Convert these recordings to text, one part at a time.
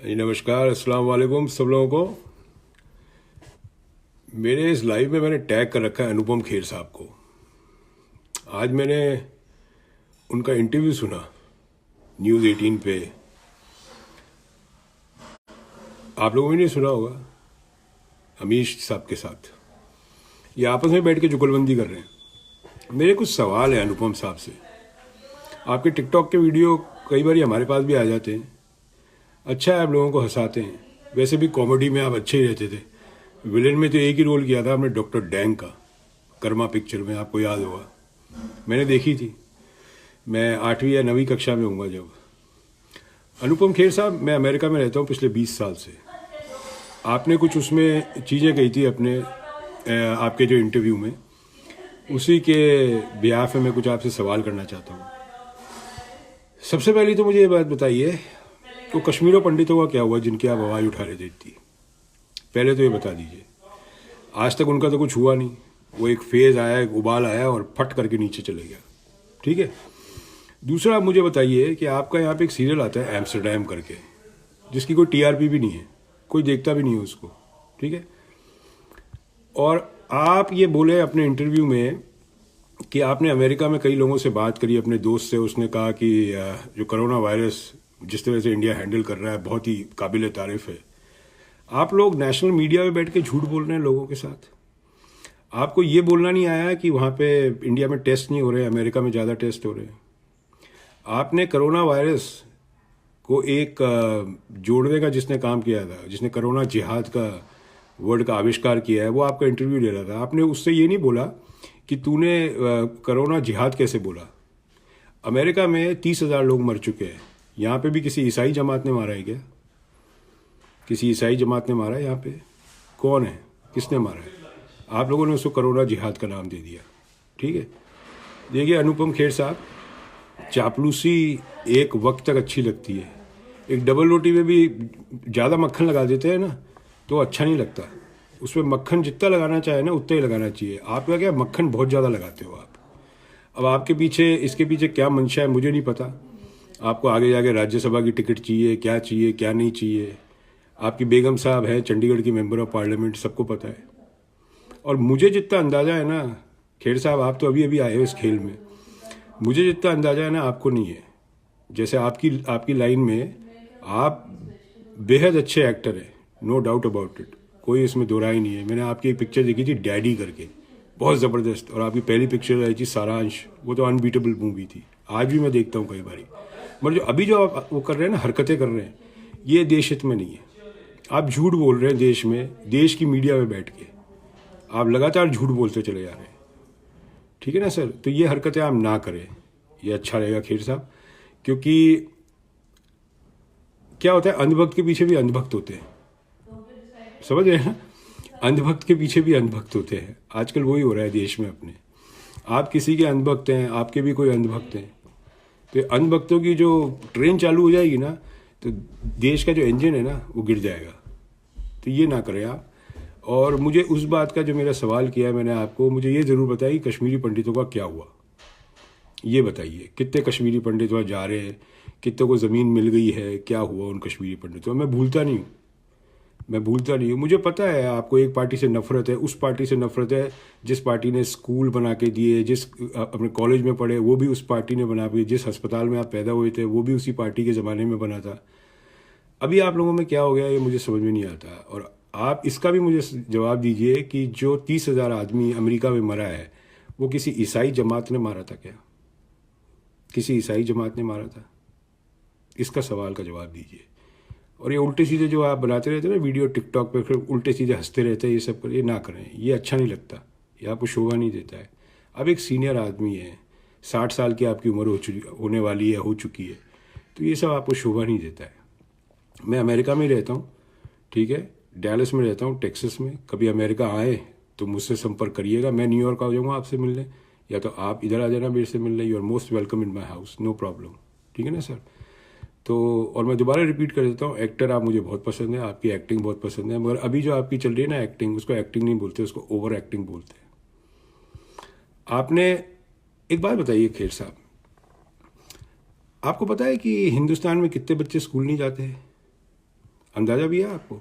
जी नमस्कार, अस्सलाम वालेकुम सब लोगों को। मेरे इस लाइव में मैंने टैग कर रखा है अनुपम खेर साहब को। आज मैंने उनका इंटरव्यू सुना न्यूज़ 18 पे। आप लोगों ने नहीं सुना होगा, अमीश साहब के साथ ये आपस में बैठ के जुगलबंदी कर रहे हैं। मेरे कुछ सवाल है अनुपम साहब से। आपके टिकटॉक के वीडियो कई बार हमारे पास भी आ जाते हैं, अच्छा है, आप लोगों को हंसाते हैं। वैसे भी कॉमेडी में आप अच्छे ही रहते थे। विलेन में तो एक ही रोल किया था आपने, डॉक्टर डैंग का, कर्मा पिक्चर में, आपको याद होगा, मैंने देखी थी। मैं 8वीं या 9वीं कक्षा में हूँगा जब। अनुपम खेर साहब, मैं अमेरिका में रहता हूँ पिछले 20 साल से। आपने कुछ उसमें चीज़ें कही थी अपने आपके जो इंटरव्यू में, उसी के ब्याह में मैं कुछ आपसे सवाल करना चाहता हूँ। सबसे पहले तो मुझे ये बात बताइए, तो कश्मीरों पंडितों का क्या हुआ जिनकी आप आवाज़ उठा रहे थे? पहले तो ये बता दीजिए। आज तक उनका तो कुछ हुआ नहीं, वो एक फेज़ आया, एक उबाल आया और फट करके नीचे चले गया, ठीक है। दूसरा, आप मुझे बताइए कि आपका यहाँ पे एक सीरियल आता है एम्स्टरडैम करके, जिसकी कोई टीआरपी भी नहीं है, कोई देखता भी नहीं है उसको, ठीक है। और आप ये बोले अपने इंटरव्यू में कि आपने अमेरिका में कई लोगों से बात करी, अपने दोस्त से, उसने कहा कि जो कोरोना वायरस जिस तरह से इंडिया हैंडल कर रहा है बहुत ही काबिल तारीफ है। आप लोग नेशनल मीडिया में बैठ के झूठ बोल रहे हैं लोगों के साथ। आपको ये बोलना नहीं आया कि वहाँ पे इंडिया में टेस्ट नहीं हो रहे, अमेरिका में ज़्यादा टेस्ट हो रहे हैं। आपने कोरोना वायरस को एक जोड़ने का जिसने काम किया था, जिसने कोरोना जिहाद का वर्ड का आविष्कार किया है, वो आपका इंटरव्यू ले रहा था। आपने उससे ये नहीं बोला कि तूने कोरोना जिहाद कैसे बोला। अमेरिका में 30,000 लोग मर चुके हैं, यहाँ पे भी किसी ईसाई जमात ने मारा है क्या? किसी ईसाई जमात ने मारा है यहाँ पे? कौन है, किसने मारा है? आप लोगों ने उसको कोरोना जिहाद का नाम दे दिया, ठीक है। देखिए अनुपम खेर साहब, चापलूसी एक वक्त तक अच्छी लगती है। एक डबल रोटी में भी ज़्यादा मक्खन लगा देते हैं ना, तो अच्छा नहीं लगता। उसमें मक्खन जितना लगाना चाहे ना उतना ही लगाना चाहिए। आपका क्या, मक्खन बहुत ज़्यादा लगाते हो आप। अब आपके पीछे, इसके पीछे क्या मंशा है मुझे नहीं पता। आपको आगे जाके राज्यसभा की टिकट चाहिए क्या नहीं चाहिए। आपकी बेगम साहब है चंडीगढ़ की मेंबर ऑफ पार्लियामेंट, सबको पता है। और मुझे जितना अंदाज़ा है ना, खेर साहब आप तो अभी अभी आए हो इस खेल में, मुझे जितना अंदाज़ा है ना आपको नहीं है। जैसे आपकी लाइन में आप बेहद अच्छे एक्टर हैं, नो डाउट अबाउट इट, कोई इसमें दो राय नहीं है। मैंने आपकी एक पिक्चर देखी थी डैडी करके, बहुत ज़बरदस्त। और आपकी पहली पिक्चर आई थी सारांश, वो तो अनबीटेबल मूवी थी। आज भी मैं देखता हूँ कई बारी। मगर जो अभी जो आप वो कर रहे हैं ना, हरकतें कर रहे हैं, ये देश हित में नहीं है। आप झूठ बोल रहे हैं देश में, देश की मीडिया में बैठ के आप लगातार झूठ बोलते चले जा रहे हैं, ठीक है ना सर। तो ये हरकतें आप ना करें, ये अच्छा रहेगा खेर साहब। क्योंकि क्या होता है, अंधभक्त के पीछे भी अंधभक्त होते हैं, समझ रहे हैं ना। अंधभक्त के पीछे भी अंधभक्त होते हैं, आजकल वही हो रहा है देश में अपने। आप किसी के अंधभक्त हैं, आपके भी कोई अंधभक्त हैं, तो अंधभक्तों की जो ट्रेन चालू हो जाएगी ना, तो देश का जो इंजन है ना वो गिर जाएगा। तो ये ना करें आप। और मुझे उस बात का जो मेरा सवाल किया है मैंने आपको, मुझे ये ज़रूर बताइए कश्मीरी पंडितों का क्या हुआ। ये बताइए कितने कश्मीरी पंडित वहाँ जा रहे हैं, कितने को ज़मीन मिल गई है, क्या हुआ उन कश्मीरी पंडितों। मैं भूलता नहीं हूँ, मैं भूलता नहीं हूँ। मुझे पता है आपको एक पार्टी से नफरत है, उस पार्टी से नफरत है जिस पार्टी ने स्कूल बना के दिए, जिस अपने कॉलेज में पढ़े वो भी उस पार्टी ने बना के, जिस अस्पताल में आप पैदा हुए थे वो भी उसी पार्टी के ज़माने में बना था। अभी आप लोगों में क्या हो गया ये मुझे समझ में नहीं आता। और आप इसका भी मुझे जवाब दीजिए कि जो 30,000 आदमी अमेरिका में मरा है, वो किसी ईसाई जमात ने मारा था क्या? किसी ईसाई जमात ने मारा था? इसका सवाल का जवाब दीजिए। और ये उल्टे सीधे जो आप बनाते रहते हैं ना वीडियो टिकटॉक पे, फिर उल्टे सीधे हंसते रहते हैं, ये सब ये ना करें, ये अच्छा नहीं लगता, ये आपको शोभा नहीं देता है। अब एक सीनियर आदमी है, 60 साल की आपकी उम्र होने वाली है, हो चुकी है, तो ये सब आपको शोभा नहीं देता है। मैं अमेरिका में रहता हूँ, ठीक है, डैलस में रहता हूँ, टेक्सास में। कभी अमेरिका आए तो मुझसे संपर्क करिएगा, मैं न्यूयॉर्क आ जाऊँगा आपसे मिलने, या तो आप इधर आ जाना मेरे से मिलने। You are most welcome in my house, no problem, ठीक है ना सर। तो और मैं दोबारा रिपीट कर देता हूँ, एक्टर आप मुझे बहुत पसंद है, आपकी एक्टिंग बहुत पसंद है, मगर अभी जो आपकी चल रही है ना एक्टिंग, उसको एक्टिंग नहीं बोलते, उसको ओवर एक्टिंग बोलते हैं। आपने एक बात बताइए खेर साहब, आपको पता है कि हिंदुस्तान में कितने बच्चे स्कूल नहीं जाते हैं? अंदाज़ा भी है आपको?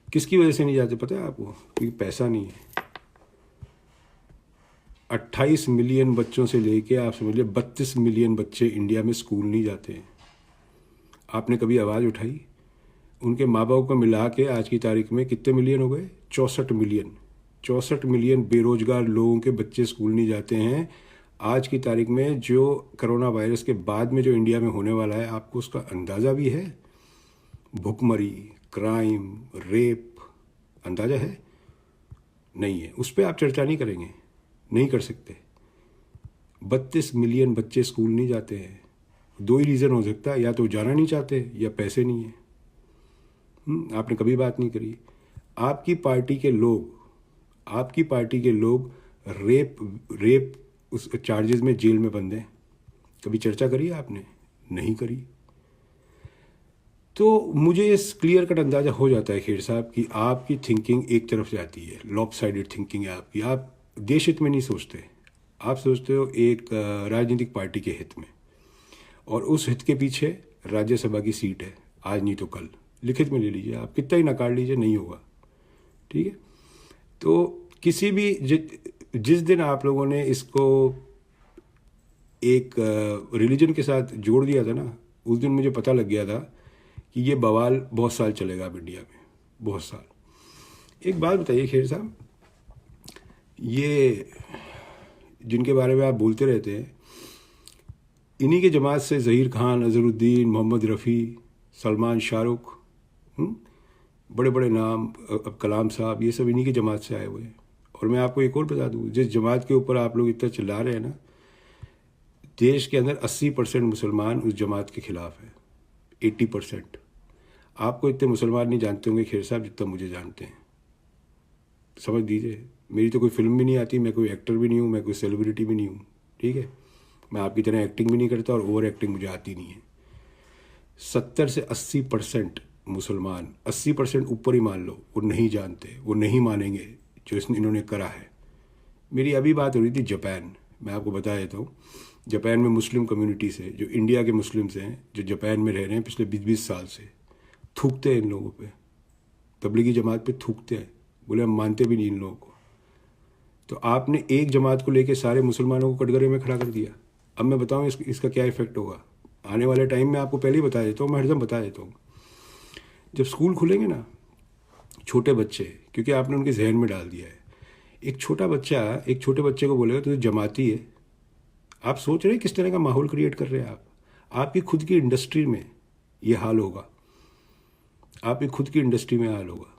किसकी वजह से नहीं जाते पता है आपको? क्योंकि पैसा नहीं है। 28 मिलियन बच्चों से लेके आप समझ लीजिए 32 मिलियन बच्चे इंडिया में स्कूल नहीं जाते हैं। आपने कभी आवाज़ उठाई? उनके माँ बाप को मिला के आज की तारीख में कितने मिलियन हो गए? 64 मिलियन। 64 मिलियन बेरोजगार लोगों के बच्चे स्कूल नहीं जाते हैं। आज की तारीख में जो कोरोना वायरस के बाद में जो इंडिया में होने वाला है, आपको उसका अंदाज़ा भी है? भुखमरी, क्राइम, रेप, अंदाज़ा है? नहीं है। उस पर आप चर्चा नहीं करेंगे, नहीं कर सकते। 32 मिलियन बच्चे स्कूल नहीं जाते हैं। दो ही रीज़न हो सकता है, या तो जाना नहीं चाहते या पैसे नहीं है। आपने कभी बात नहीं करी। आपकी पार्टी के लोग रेप उस चार्जेस में जेल में बंद हैं। कभी चर्चा करी आपने? नहीं करी। तो मुझे इस क्लियर कट अंदाज़ा हो जाता है खेर साहब कि आपकी थिंकिंग एक तरफ जाती है, लॉपसाइडेड थिंकिंग है आपकी। आप देश हित में नहीं सोचते, आप सोचते हो एक राजनीतिक पार्टी के हित में, और उस हित के पीछे राज्यसभा की सीट है, आज नहीं तो कल। लिखित में ले लीजिए, आप कितना ही नकार लीजिए, नहीं होगा। ठीक है? तो किसी भी जिस दिन आप लोगों ने इसको एक रिलीजन के साथ जोड़ दिया था ना, उस दिन मुझे पता लग गया था कि ये बवाल बहुत साल चलेगा अब इंडिया में, बहुत साल। एक बात बताइए खेर साहब, ये जिनके बारे में आप बोलते रहते हैं, इन्हीं के जमात से ज़हीर खान, अजहरुद्दीन, मोहम्मद रफ़ी, सलमान, शाहरुख, बड़े बड़े नाम, अब कलाम साहब, ये सब इन्हीं की जमात से आए हुए हैं। और मैं आपको एक और बता दूँ, जिस जमात के ऊपर आप लोग इतना चिल्ला रहे हैं ना, देश के अंदर 80% मुसलमान उस जमात के ख़िलाफ़ है। 80%। आपको इतने मुसलमान नहीं जानते होंगे खेर साहब जितना मुझे जानते हैं, समझ दीजिए। मेरी तो कोई फिल्म भी नहीं आती, मैं कोई एक्टर भी नहीं हूँ, मैं कोई सेलिब्रिटी भी नहीं हूँ। ठीक है? मैं आपकी तरह एक्टिंग भी नहीं करता, और ओवर एक्टिंग मुझे आती नहीं है। 70 से 80% मुसलमान, 80% ऊपर ही मान लो, वो नहीं जानते, वो नहीं मानेंगे जो इन्होंने करा है। मेरी अभी बात हो रही थी जापान, मैं आपको बता देता हूँ। जापान में मुस्लिम कम्युनिटी से, जो इंडिया के मुस्लिम्स हैं, जो जापान में रह रहे हैं पिछले 20-20 साल से, थूकते हैं इन लोगों पे, तबलीगी जमात पे थूकते हैं, बोले हम मानते भी नहीं इन लोगों को। तो आपने एक जमात को लेके सारे मुसलमानों को कटघरे में खड़ा कर दिया। अब मैं बताऊँ इसका क्या इफेक्ट होगा आने वाले टाइम में? आपको पहले ही बता देता हूँ, मैं हरदम बता देता हूँ। जब स्कूल खुलेंगे ना, छोटे बच्चे, क्योंकि आपने उनके जहन में डाल दिया है, एक छोटा बच्चा एक छोटे बच्चे को बोलेगा तो जमाती है। आप सोच रहे हैं किस तरह का माहौल क्रिएट कर रहे हैं आप? आपकी खुद की इंडस्ट्री में ये हाल होगा, आपकी खुद की इंडस्ट्री में हाल होगा।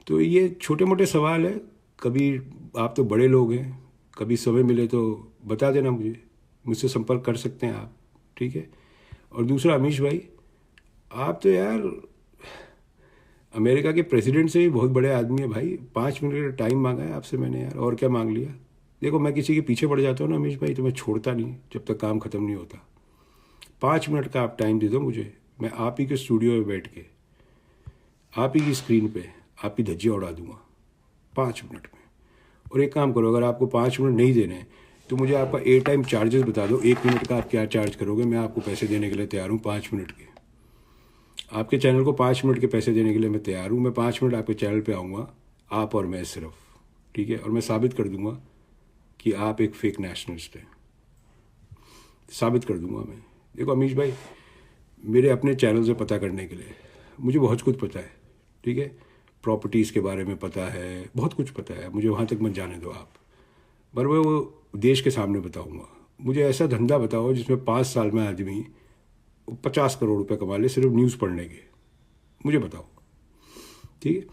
तो ये छोटे मोटे सवाल है। कभी आप तो बड़े लोग हैं, कभी समय मिले तो बता देना मुझसे संपर्क कर सकते हैं आप। ठीक है? और दूसरा, अमीश भाई, आप तो यार अमेरिका के प्रेसिडेंट से भी बहुत बड़े आदमी है भाई। 5 मिनट का टाइम मांगा है आपसे मैंने यार, और क्या मांग लिया? देखो, मैं किसी के पीछे पड़ जाता हूँ ना अमीश भाई, तो मैं छोड़ता नहीं जब तक काम ख़त्म नहीं होता। 5 मिनट का आप टाइम दे दो मुझे, मैं आप ही के स्टूडियो में बैठ के, आप ही की स्क्रीन पे आपकी धज्जियाँ उड़ा दूंगा 5 मिनट में। और एक काम करो, अगर आपको 5 मिनट नहीं देने हैं तो मुझे आपका एयर टाइम चार्जेस बता दो, 1 मिनट का आप क्या चार्ज करोगे? मैं आपको पैसे देने के लिए तैयार हूँ 5 मिनट के। आपके चैनल को 5 मिनट के पैसे देने के लिए मैं तैयार हूँ। मैं 5 मिनट आपके चैनल पे आऊँगा, आप और मैं सिर्फ। ठीक है? और मैं साबित कर दूंगा कि आप एक फेक नेशनलिस्ट हैं, साबित कर दूंगा मैं। देखो अमीश भाई, मेरे अपने चैनल से पता करने के लिए मुझे बहुत कुछ पता है। ठीक है? प्रॉपर्टीज़ के बारे में पता है, बहुत कुछ पता है, मुझे वहाँ तक मत जाने दो आप। पर मैं वो देश के सामने बताऊँगा। मुझे ऐसा धंधा बताओ जिसमें 5 साल में आदमी 50 करोड़ रुपए कमा ले सिर्फ न्यूज़ पढ़ने के, मुझे बताओ। ठीक है?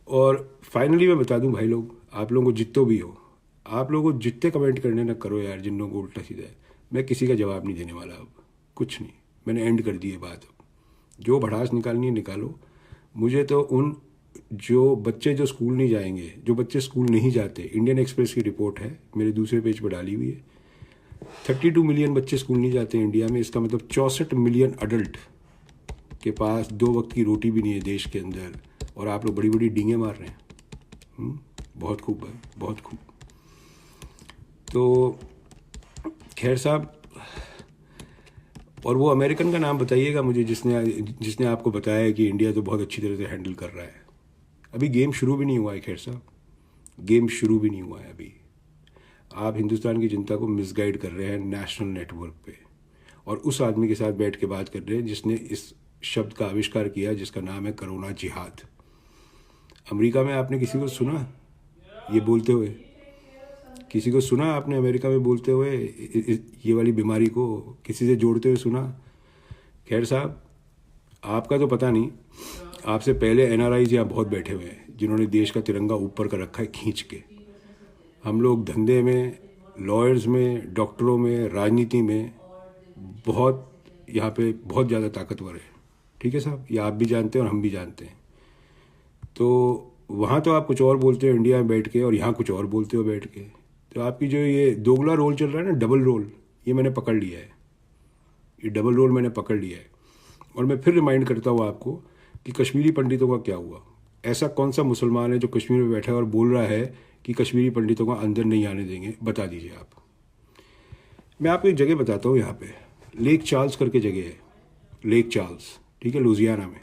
और फाइनली मैं बता दूं भाई लोग, आप लोगों को जितने भी हो, आप लोगों को जितने कमेंट करने ना करो यार, जिन लोगों को उल्टा सीधा है, मैं किसी का जवाब नहीं देने वाला। अब कुछ नहीं, मैंने एंड कर दी है बात। अब जो भड़ास निकालनी है निकालो। मुझे तो उन जो बच्चे जो स्कूल नहीं जाएंगे, जो बच्चे स्कूल नहीं जाते, इंडियन एक्सप्रेस की रिपोर्ट है, मेरे दूसरे पेज पर डाली हुई है, 32 मिलियन बच्चे स्कूल नहीं जाते हैं इंडिया में। इसका मतलब 64 मिलियन अडल्ट के पास 2 वक्त की रोटी भी नहीं है देश के अंदर, और आप लोग बड़ी बड़ी डींगे मार रहे हैं। बहुत खूब भाई, बहुत खूब। तो खैर साहब, और वो अमेरिकन का नाम बताइएगा मुझे जिसने जिसने आपको बताया कि इंडिया तो बहुत अच्छी तरह से हैंडल कर रहा है। अभी गेम शुरू भी नहीं हुआ है खैर साहब, गेम शुरू भी नहीं हुआ है अभी। आप हिंदुस्तान की जनता को मिसगाइड कर रहे हैं नेशनल नेटवर्क पे, और उस आदमी के साथ बैठ के बात कर रहे हैं जिसने इस शब्द का आविष्कार किया जिसका नाम है कोरोना जिहाद। अमेरिका में आपने किसी को सुना ये बोलते हुए? किसी को सुना आपने अमेरिका में बोलते हुए ये वाली बीमारी को किसी से जोड़ते हुए सुना? खैर साहब, आपका तो पता नहीं, आपसे पहले एनआरआईज यहाँ बहुत बैठे हुए हैं जिन्होंने देश का तिरंगा ऊपर कर रखा है खींच के। हम लोग धंधे में, लॉयर्स में, डॉक्टरों में, राजनीति में बहुत यहाँ पे बहुत ज़्यादा ताकतवर है। ठीक है साहब, ये आप भी जानते हैं और हम भी जानते हैं। तो वहाँ तो आप कुछ और बोलते हो इंडिया में बैठ के, और यहाँ कुछ और बोलते हो बैठ के। तो आपकी जो ये दोगला रोल चल रहा है ना, डबल रोल, ये मैंने पकड़ लिया है। ये डबल रोल मैंने पकड़ लिया है। और मैं फिर रिमाइंड करता हूँ आपको कि कश्मीरी पंडितों का क्या हुआ। ऐसा कौन सा मुसलमान है जो कश्मीर में बैठा है और बोल रहा है कि कश्मीरी पंडितों को अंदर नहीं आने देंगे? बता दीजिए आप। मैं आपको एक जगह बताता हूँ, यहाँ पे लेक चार्ल्स करके जगह है, लेक चार्ल्स, ठीक है, लुजियाना में।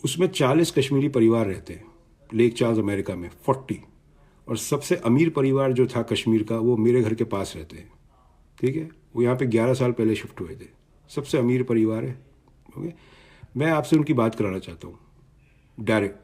उसमें 40 कश्मीरी परिवार रहते हैं, लेक चार्ल्स अमेरिका में 40। और सबसे अमीर परिवार जो था कश्मीर का वो मेरे घर के पास रहते हैं। ठीक है, वो यहाँ पे 11 साल पहले शिफ्ट हुए थे। सबसे अमीर परिवार है। ओके, मैं आपसे उनकी बात कराना चाहता हूँ डायरेक्ट।